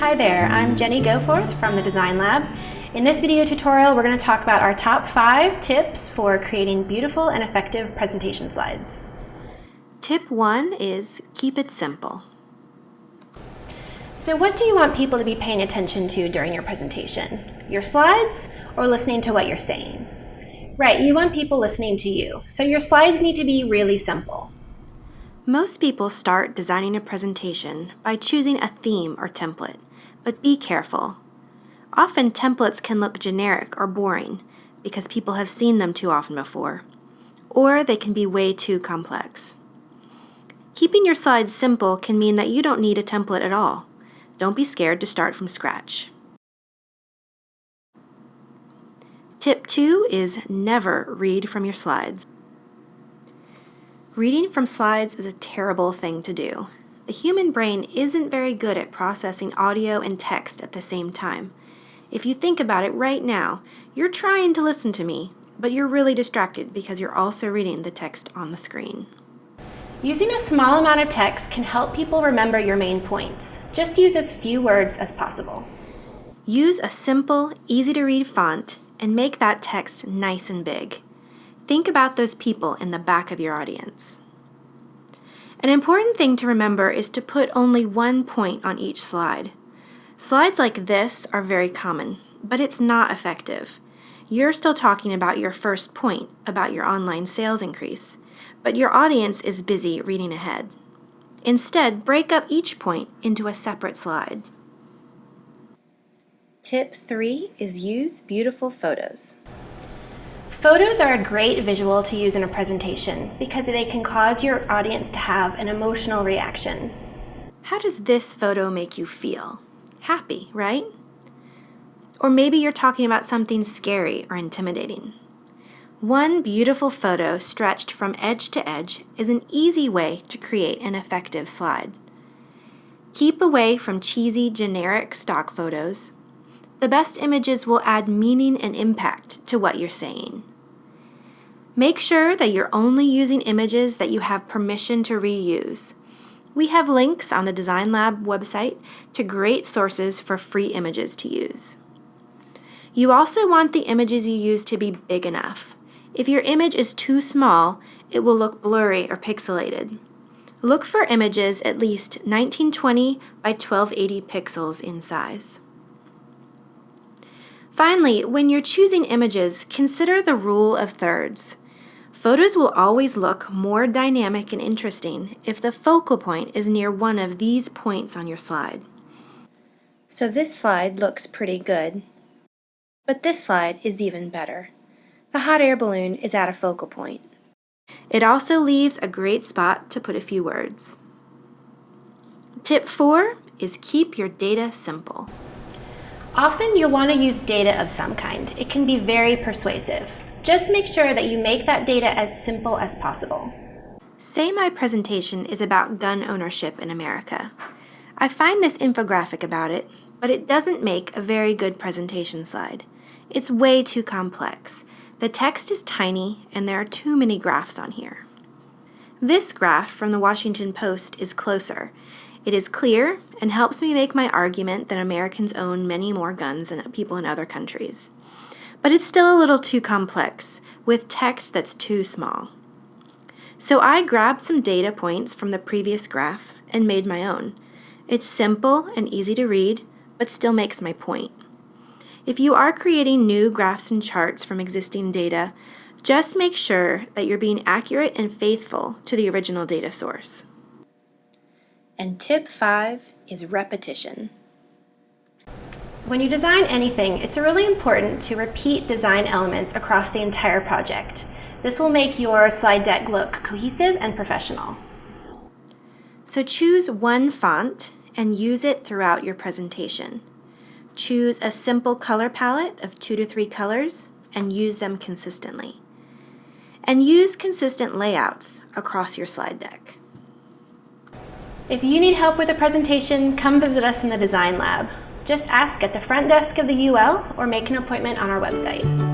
Hi there, I'm Jenny Goforth from the Design Lab. In this video tutorial, we're going to talk about our top 5 tips for creating beautiful and effective presentation slides. Tip 1 is keep it simple. So what do you want people to be paying attention to during your presentation? Your slides or listening to what you're saying? Right, you want people listening to you, so your slides need to be really simple. Most people start designing a presentation by choosing a theme or template, but be careful. Often templates can look generic or boring because people have seen them too often before, or they can be way too complex. Keeping your slides simple can mean that you don't need a template at all. Don't be scared to start from scratch. Tip 2 is never read from your slides. Reading from slides is a terrible thing to do. The human brain isn't very good at processing audio and text at the same time. If you think about it right now, you're trying to listen to me, but you're really distracted because you're also reading the text on the screen. Using a small amount of text can help people remember your main points. Just use as few words as possible. Use a simple, easy-to-read font and make that text nice and big. Think about those people in the back of your audience. An important thing to remember is to put only one point on each slide. Slides like this are very common, but it's not effective. You're still talking about your first point, about your online sales increase, but your audience is busy reading ahead. Instead, break up each point into a separate slide. Tip 3 is use beautiful photos. Photos are a great visual to use in a presentation because they can cause your audience to have an emotional reaction. How does this photo make you feel? Happy, right? Or maybe you're talking about something scary or intimidating. One beautiful photo stretched from edge to edge is an easy way to create an effective slide. Keep away from cheesy, generic stock photos. The best images will add meaning and impact to what you're saying. Make sure that you're only using images that you have permission to reuse. We have links on the Design Lab website to great sources for free images to use. You also want the images you use to be big enough. If your image is too small, it will look blurry or pixelated. Look for images at least 1920 by 1280 pixels in size. Finally, when you're choosing images, consider the rule of thirds. Photos will always look more dynamic and interesting if the focal point is near one of these points on your slide. So this slide looks pretty good, but this slide is even better. The hot air balloon is at a focal point. It also leaves a great spot to put a few words. Tip 4 is keep your data simple. Often you'll want to use data of some kind. It can be very persuasive. Just make sure that you make that data as simple as possible. Say my presentation is about gun ownership in America. I find this infographic about it, but it doesn't make a very good presentation slide. It's way too complex. The text is tiny and there are too many graphs on here. This graph from the Washington Post is closer. It is clear and helps me make my argument that Americans own many more guns than people in other countries. But it's still a little too complex, with text that's too small. So I grabbed some data points from the previous graph and made my own. It's simple and easy to read, but still makes my point. If you are creating new graphs and charts from existing data, just make sure that you're being accurate and faithful to the original data source. And tip 5 is repetition. When you design anything, it's really important to repeat design elements across the entire project. This will make your slide deck look cohesive and professional. So choose one font and use it throughout your presentation. Choose a simple color palette of 2 to 3 colors and use them consistently. And use consistent layouts across your slide deck. If you need help with a presentation, come visit us in the Design Lab. Just ask at the front desk of the UL or make an appointment on our website.